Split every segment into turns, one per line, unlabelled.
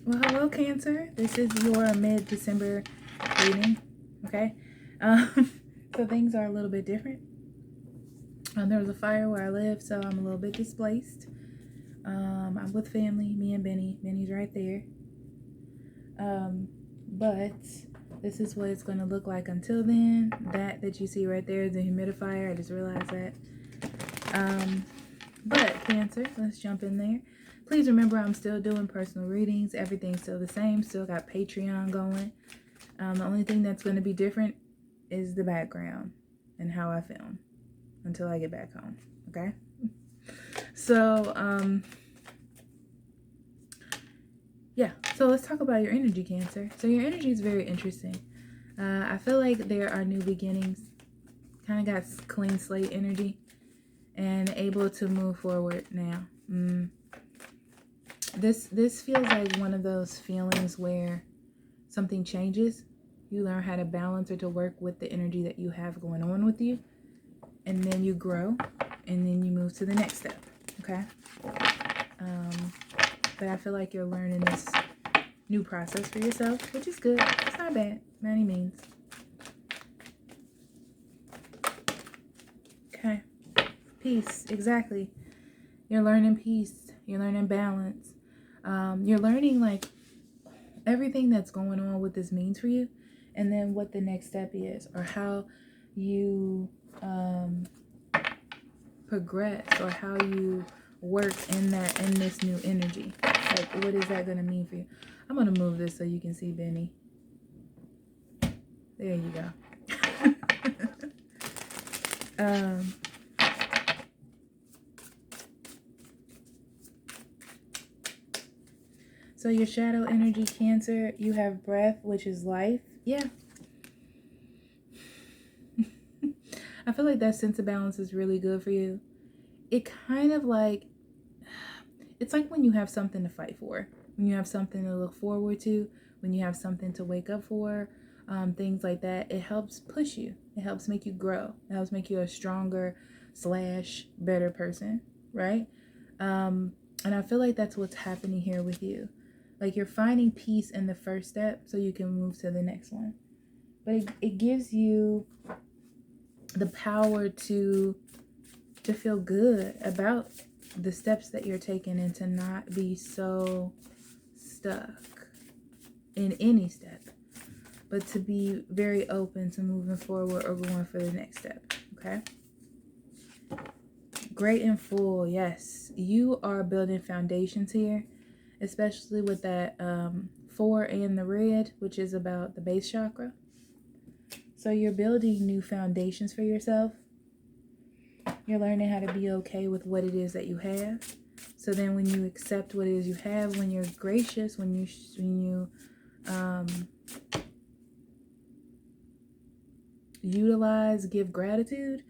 Well, hello, Cancer. This is your mid-December reading, okay? So things are a little bit different. There was a fire where I live, so I'm a little bit displaced. I'm with family, me and Benny. Benny's right there. But this is what it's going to look like until then. That you see right there is a humidifier. I just realized that. But Cancer, let's jump in there. Please remember I'm still doing personal readings. Everything's still the same. Still got Patreon going. The only thing that's going to be different is the background and how I film until I get back home. Okay? So, yeah. So let's talk about your energy, Cancer. So your energy is very interesting. I feel like there are new beginnings. Kind of got clean slate energy and able to move forward now. This feels like one of those feelings where something changes. You learn how to balance or to work with the energy that you have going on with you. And then you grow. And then you move to the next step. Okay? But I feel like you're learning this new process for yourself, which is good. It's not bad by any means. Okay. Peace. Exactly. You're learning peace. You're learning balance. You're learning like everything that's going on, what this means for you, and then what the next step is, or how you progress, or how you work in this new energy. Like, what is that going to mean for you? I'm going to move this so you can see Benny. There you go. So your shadow energy, Cancer, you have breath, which is life. Yeah. I feel like that sense of balance is really good for you. It kind of like, it's like when you have something to fight for, when you have something to look forward to, when you have something to wake up for, things like that. It helps push you. It helps make you grow. It helps make you a stronger / better person, right? And I feel like that's what's happening here with you. Like, you're finding peace in the first step so you can move to the next one. But it gives you the power to feel good about the steps that you're taking and to not be so stuck in any step, but to be very open to moving forward or going for the next step. Okay? Great and full. Yes. You are building foundations here, especially with that 4 and the red, which is about the base chakra. So you're building new foundations for yourself. You're learning how to be okay with what it is that you have. So then when you accept what it is you have, when you're gracious, when you utilize, give gratitude,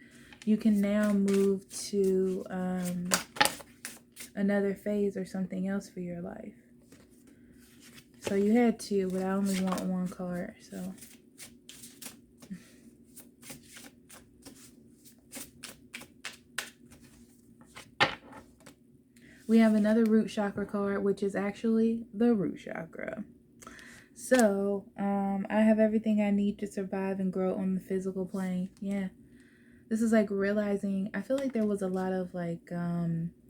you can now move to another phase or something else for your life. So you had 2, but I only want 1 card, so. We have another root chakra card, which is actually the root chakra. So, I have everything I need to survive and grow on the physical plane. Yeah. This is like realizing, I feel like there was a lot of like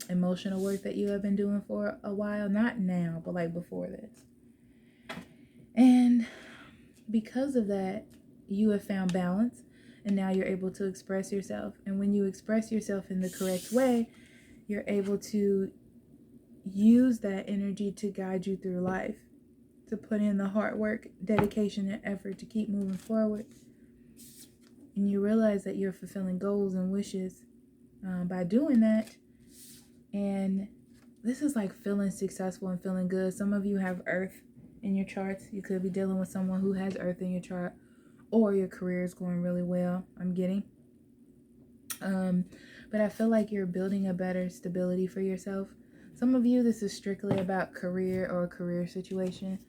emotional work that you have been doing for a while. Not now, but like before this. And because of that, you have found balance. And now you're able to express yourself. And when you express yourself in the correct way, you're able to use that energy to guide you through life, to put in the hard work, dedication, and effort to keep moving forward. And you realize that you're fulfilling goals and wishes by doing that. And this is like feeling successful and feeling good. Some of you have Earth in your charts. You could be dealing with someone who has Earth in your chart, or your career is going really well, I'm getting. But I feel like you're building a better stability for yourself. Some of you, this is strictly about career or a career situation.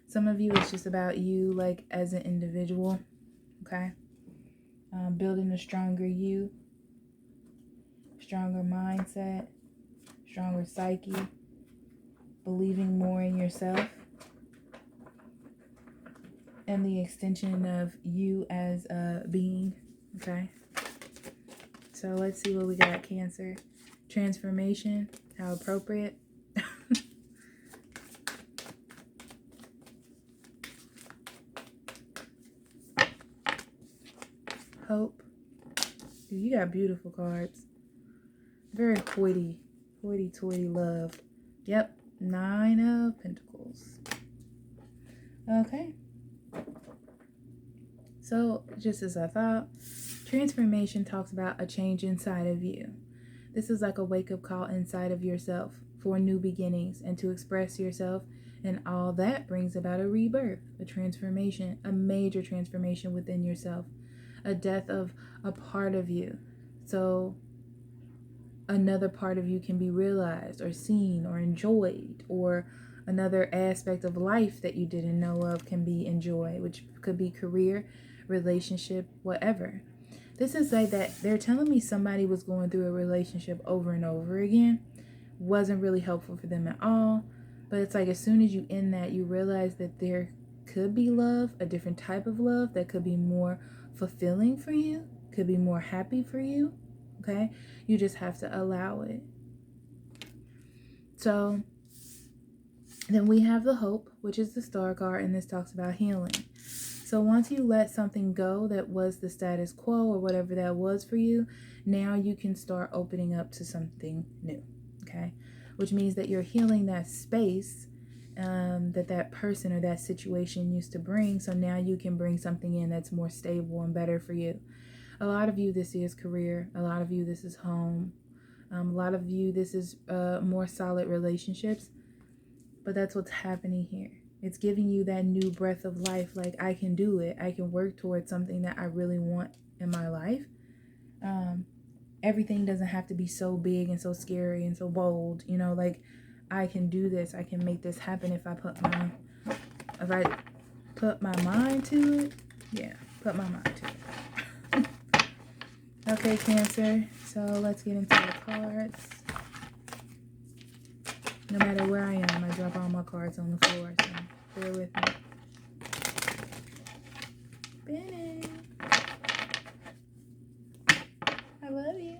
Some of you, it's just about you, like, as an individual, okay? Building a stronger you, stronger mindset, stronger psyche, believing more in yourself, and the extension of you as a being. Okay. So let's see what we got, Cancer. Transformation. How appropriate. Hope. Dude, you got beautiful cards. Very hoity-toity love. Yep, 9 of Pentacles. Okay. So, just as I thought, transformation talks about a change inside of you. This is like a wake-up call inside of yourself for new beginnings and to express yourself, and all that brings about a rebirth, a transformation, a major transformation within yourself, a death of a part of you. So another part of you can be realized or seen or enjoyed, or another aspect of life that you didn't know of can be enjoyed, which could be career, relationship, whatever. This is like that they're telling me somebody was going through a relationship over and over again, wasn't really helpful for them at all, but it's like as soon as you end that, you realize that there could be love, a different type of love that could be more fulfilling for you, could be more happy for you. Okay, you just have to allow it. So then we have the Hope, which is the Star card, and this talks about healing. So once you let something go that was the status quo or whatever that was for you, now you can start opening up to something new. Okay, which means that you're healing that space that person or that situation used to bring. So now you can bring something in that's more stable and better for you. A lot of you, this is career. A lot of you, this is home. A lot of you, this is more solid relationships. But that's what's happening here. It's giving you that new breath of life. Like, I can do it. I can work towards something that I really want in my life. Everything doesn't have to be so big and so scary and so bold. You know, like, I can do this. I can make this happen if I put my mind to it. Yeah, put my mind to it. Okay, Cancer, so let's get into the cards. No matter where I am, I drop all my cards on the floor, so bear with me. Benny, I love you.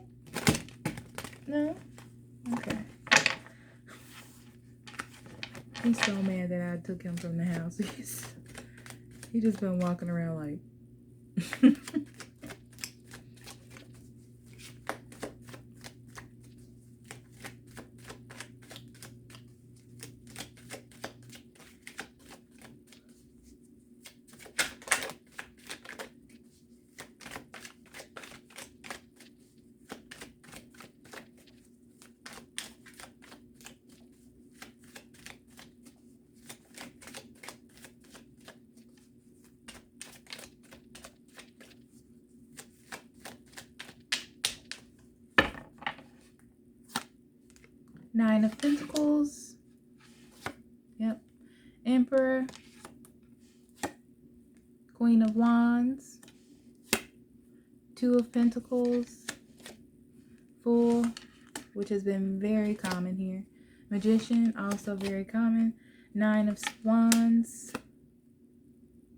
No? Okay. He's so mad that I took him from the house. He just been walking around like... Nine of Pentacles. Yep. Emperor. Queen of Wands. Two of Pentacles. Fool, which has been very common here. Magician, also very common. Nine of Wands.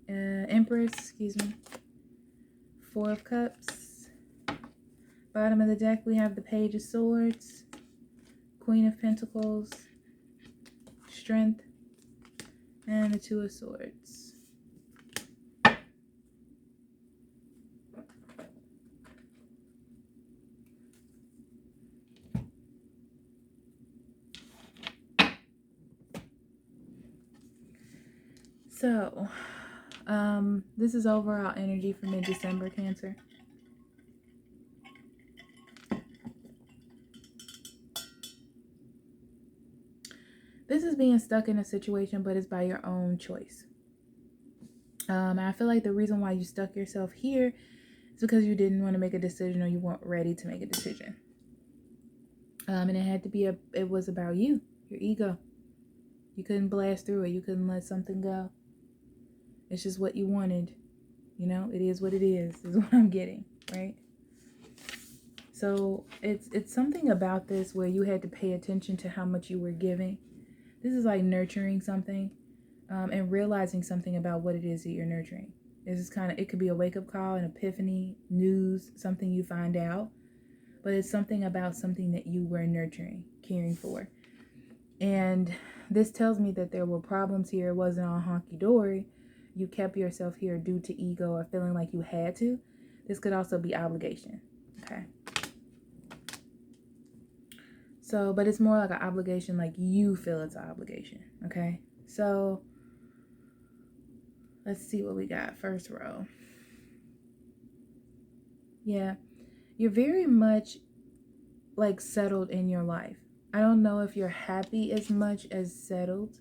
Empress, excuse me. Four of Cups. Bottom of the deck, we have the Page of Swords. Queen of Pentacles, Strength, and the Two of Swords. So, this is overall energy for mid-December, Cancer. This is being stuck in a situation, but it's by your own choice. I feel like the reason why you stuck yourself here is because you didn't want to make a decision, or you weren't ready to make a decision. And it had to be it was about you, your ego. You couldn't blast through it. You couldn't let something go. It's just what you wanted. You know, it is what it is what I'm getting, right? So it's something about this where you had to pay attention to how much you were giving. This is like nurturing something. and realizing something about what it is that you're nurturing. This is kind of, it could be a wake-up call, an epiphany, news, something you find out, but it's something about something that you were nurturing, caring for. And this tells me that there were problems here. It wasn't all honky-dory. You kept yourself here due to ego or feeling like you had to. This could also be obligation, okay? So, but it's more like an obligation, like you feel it's an obligation, okay? So, let's see what we got. First row. Yeah, you're very much like settled in your life. I don't know if you're happy as much as settled,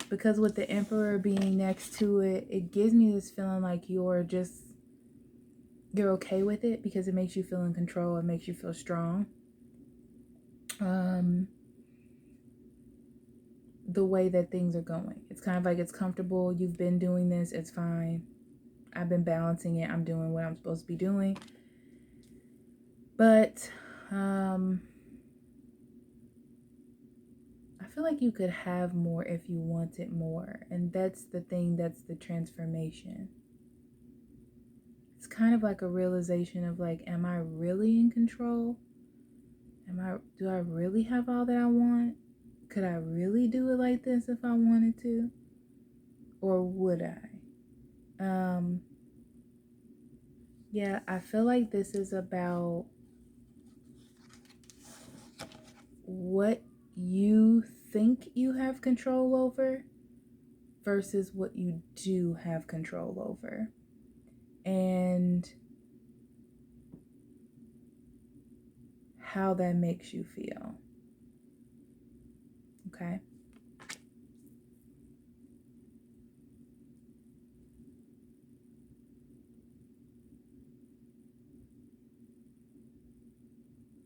because with the Emperor being next to it, it gives me this feeling like you're okay with it because it makes you feel in control. It makes you feel strong. The way that things are going, it's kind of like it's comfortable. You've been doing this. It's fine. I've been balancing it. I'm doing what I'm supposed to be doing. But I feel like you could have more if you wanted more. And that's the thing, that's the transformation. It's kind of like a realization of like, am I really in control? Do I really have all that I want? Could I really do it like this if I wanted to? Or would I? Yeah, I feel like this is about what you think you have control over versus what you do have control over. And how that makes you feel. Okay?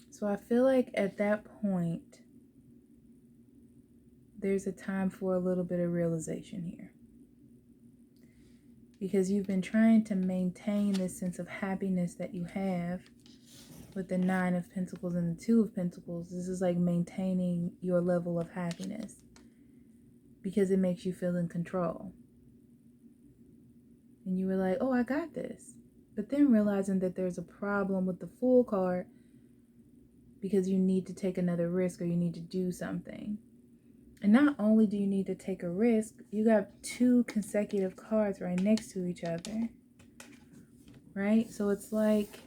So I feel like at that point, there's a time for a little bit of realization here. Because you've been trying to maintain this sense of happiness that you have with the 9 of Pentacles and the 2 of Pentacles. This is like maintaining your level of happiness because it makes you feel in control. And you were like, oh, I got this. But then realizing that there's a problem with the Fool card because you need to take another risk or you need to do something. And not only do you need to take a risk, you got 2 consecutive cards right next to each other. Right? So it's like,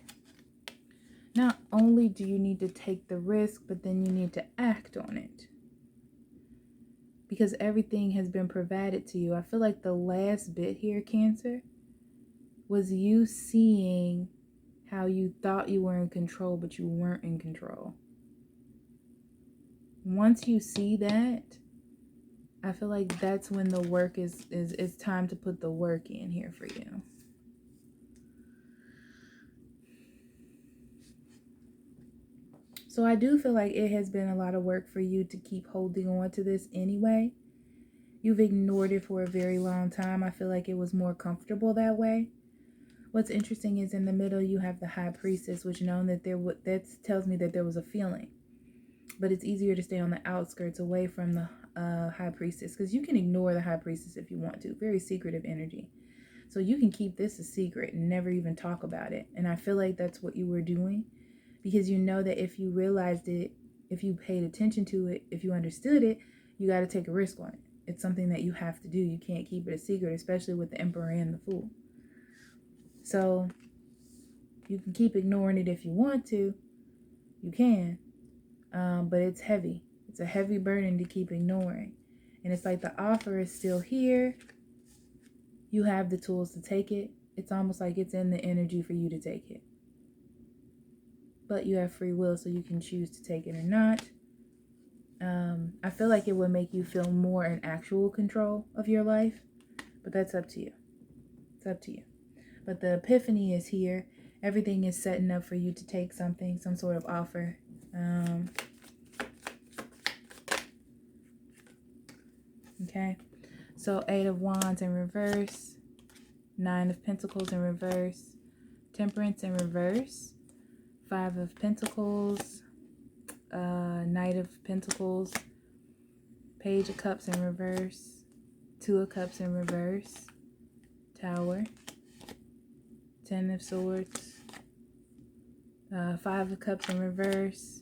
not only do you need to take the risk, but then you need to act on it. Because everything has been provided to you. I feel like the last bit here, Cancer, was you seeing how you thought you were in control, but you weren't in control. Once you see that, I feel like that's when the work is it's time to put the work in here for you. So I do feel like it has been a lot of work for you to keep holding on to this anyway. You've ignored it for a very long time. I feel like it was more comfortable that way. What's interesting is in the middle you have the High Priestess, which known that that tells me that there was a feeling. But it's easier to stay on the outskirts away from the High Priestess, because you can ignore the High Priestess if you want to. Very secretive energy. So you can keep this a secret and never even talk about it. And I feel like that's what you were doing, because you know that if you realized it, if you paid attention to it, if you understood it, you got to take a risk on it. It's something that you have to do. You can't keep it a secret, especially with the Emperor and the Fool. So you can keep ignoring it if you want to. You can. But it's heavy. It's a heavy burden to keep ignoring. And it's like the offer is still here. You have the tools to take it. It's almost like it's in the energy for you to take it. But you have free will, so you can choose to take it or not. I feel like it would make you feel more in actual control of your life. But that's up to you. It's up to you. But the epiphany is here. Everything is setting up for you to take something, some sort of offer. Okay. So 8 of Wands in reverse. 9 of Pentacles in reverse. Temperance in reverse. 5 of Pentacles. Knight of Pentacles. Page of Cups in reverse. Two of Cups in reverse, Tower, Ten of Swords, Five of Cups in reverse,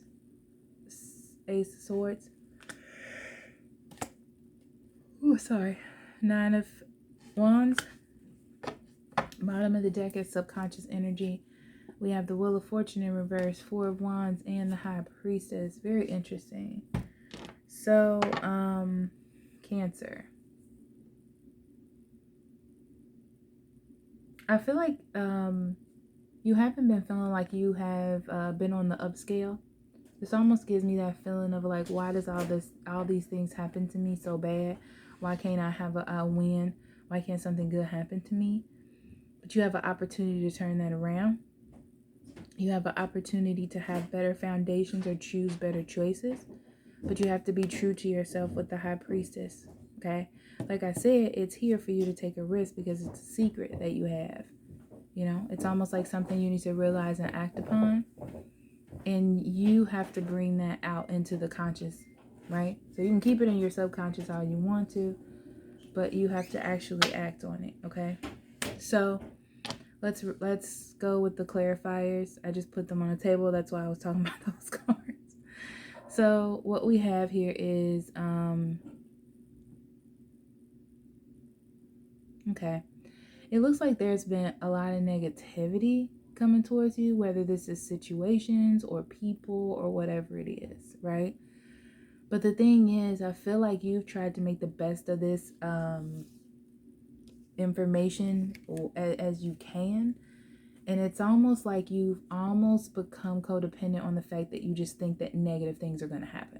Ace of Swords. Oh, sorry. Nine of Wands. Bottom of the deck is subconscious energy. We have the Wheel of Fortune in reverse, Four of Wands, and the High Priestess. Very interesting. So, Cancer. I feel like you haven't been feeling like you have been on the upscale. This almost gives me that feeling of like, why does all these things happen to me so bad? Why can't I have a win? Why can't something good happen to me? But you have an opportunity to turn that around. You have an opportunity to have better foundations or choose better choices. But you have to be true to yourself with the High Priestess. Okay? Like I said, it's here for you to take a risk because it's a secret that you have. You know, it's almost like something you need to realize and act upon. And you have to bring that out into the conscious, right? So you can keep it in your subconscious all you want to, but you have to actually act on it, okay? So let's go with the clarifiers. I just put them on the table. That's why I was talking about those cards. So what we have here is, okay. It looks like there's been a lot of negativity coming towards you, whether this is situations or people or whatever it is, right? But the thing is, I feel like you've tried to make the best of this information as you can. And it's almost like you've almost become codependent on the fact that you just think that negative things are going to happen.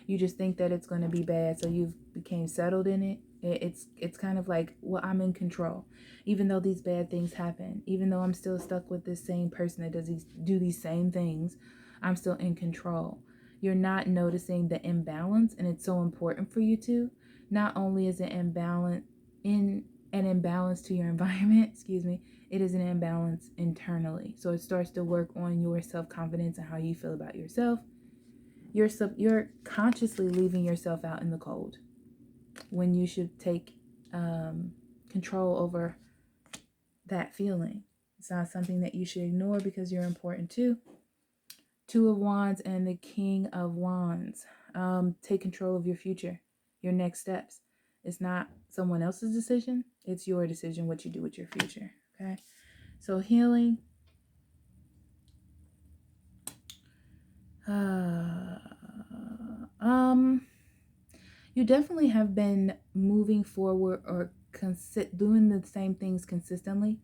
You just think that it's going to be bad, so you've became settled in it. It's kind of like, well, I'm in control. Even though these bad things happen, even though I'm still stuck with this same person that do these same things, I'm still in control. You're not noticing the imbalance, and it's so important for you to. Not only is it an imbalance to your environment, it is an imbalance internally. So it starts to work on your self-confidence and how you feel about yourself. You're consciously leaving yourself out in the cold when you should take control over that feeling. It's not something that you should ignore because you're important too. Two of Wands and the King of Wands. Take control of your future, your next steps. It's not someone else's decision. It's your decision what you do with your future. Okay. So healing. You definitely have been moving forward or doing the same things consistently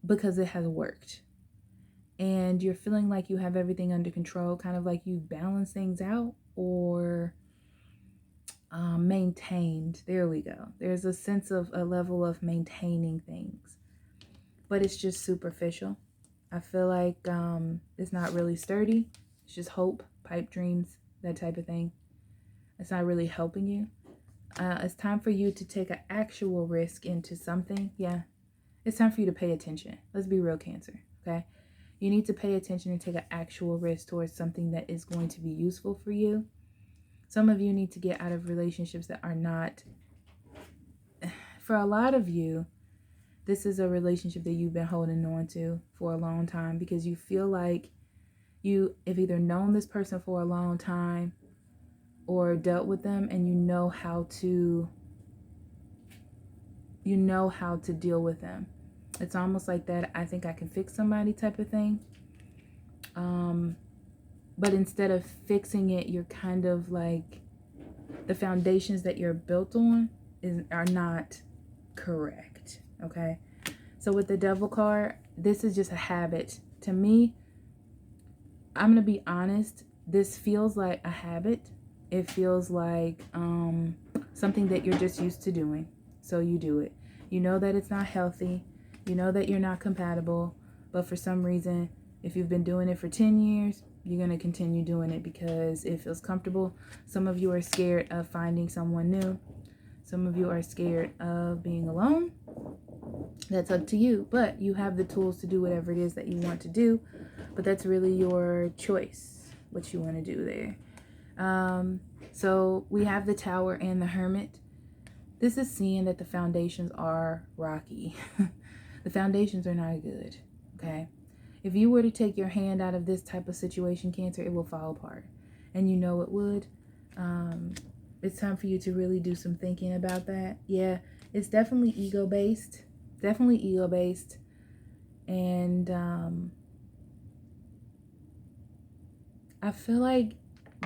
because it has worked. And you're feeling like you have everything under control, kind of like you balance things out or maintained. There we go. There's a sense of a level of maintaining things, but it's just superficial. I feel like it's not really sturdy. It's just hope, pipe dreams, that type of thing. It's not really helping you. It's time for you to take an actual risk into something. Yeah, it's time for you to pay attention. Let's be real, Cancer, okay? You need to pay attention and take an actual risk towards something that is going to be useful for you. Some of you need to get out of relationships that are not. For a lot of you, this is a relationship that you've been holding on to for a long time because you feel like you have either known this person for a long time or dealt with them, and you know how to deal with them. It's almost like that I think I can fix somebody type of thing. But instead of fixing it, you're kind of like the foundations that you're built on are not correct. Okay. So with the Devil card, this is just a habit. To me, I'm going to be honest, this feels like a habit. It feels like something that you're just used to doing. So you do it. You know that it's not healthy. You know that you're not compatible. But for some reason, if you've been doing it for 10 years, you're going to continue doing it because it feels comfortable. Some of you are scared of finding someone new. Some of you are scared of being alone. That's up to you. But you have the tools to do whatever it is that you want to do. But that's really your choice, what you want to do there. So we have the Tower and the Hermit. This is seeing that the foundations are rocky. The foundations are not good, okay? If you were to take your hand out of this type of situation, Cancer, it will fall apart. And you know it would. It's time for you to really do some thinking about that. Yeah, it's definitely ego-based. Definitely ego-based. And I feel like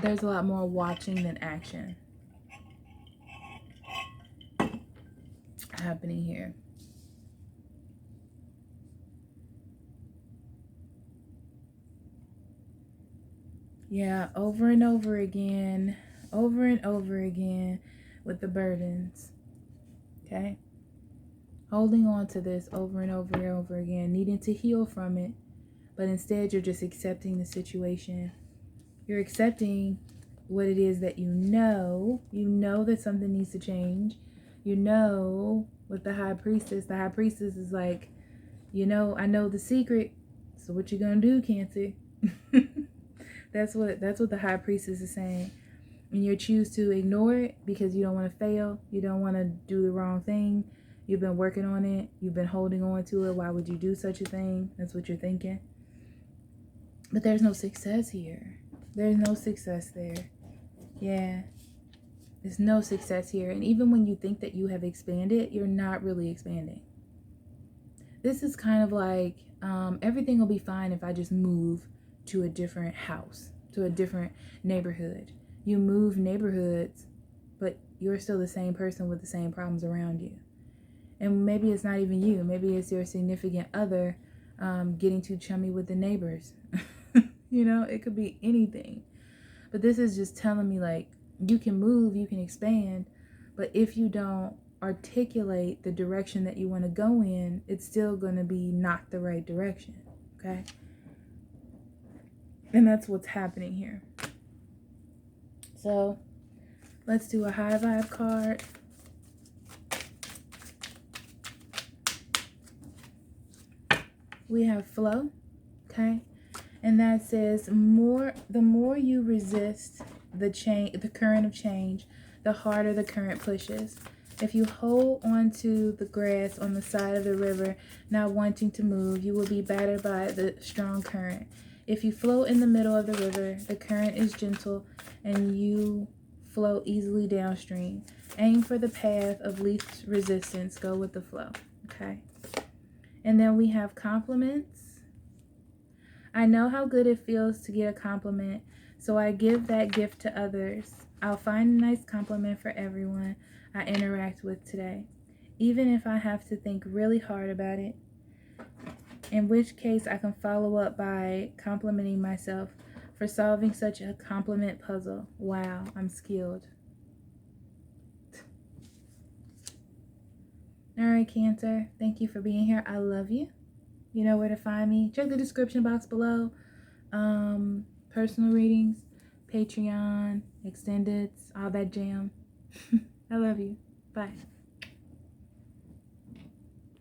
there's a lot more watching than action happening here. Yeah, over and over again with the burdens. Okay? Holding on to this over and over and over again, needing to heal from it, but instead you're just accepting the situation. You're accepting what it is that you know. You know that something needs to change. You know, with the High Priestess is like, you know, I know the secret. So what you gonna do, Cancer? That's what the High Priestess is saying. And you choose to ignore it because you don't want to fail. You don't want to do the wrong thing. You've been working on it. You've been holding on to it. Why would you do such a thing? That's what you're thinking. But there's no success here. There's no success there. Yeah. There's no success here. And even when you think that you have expanded, you're not really expanding. This is kind of like everything will be fine if I just move to a different house, to a different neighborhood. You move neighborhoods, but you're still the same person with the same problems around you. And maybe it's not even you. Maybe it's your significant other getting too chummy with the neighbors. You know, it could be anything. But this is just telling me, like, you can move, you can expand, but if you don't articulate the direction that you want to go in, it's still going to be not the right direction, okay? And that's what's happening here. So, let's do a high vibe card. We have flow, okay? And that says the more you resist the current of change, the harder the current pushes. If you hold onto the grass on the side of the river, not wanting to move, you will be battered by the strong current. If you float in the middle of the river, the current is gentle and you flow easily downstream. Aim for the path of least resistance. Go with the flow, okay? And then we have compliments. I know how good it feels to get a compliment, so I give that gift to others. I'll find a nice compliment for everyone I interact with today, even if I have to think really hard about it. In which case, I can follow up by complimenting myself for solving such a compliment puzzle. Wow, I'm skilled. All right, Cancer, thank you for being here. I love you. You know where to find me. Check the description box below. Personal readings, Patreon, extendeds, all that jam. I love you. Bye.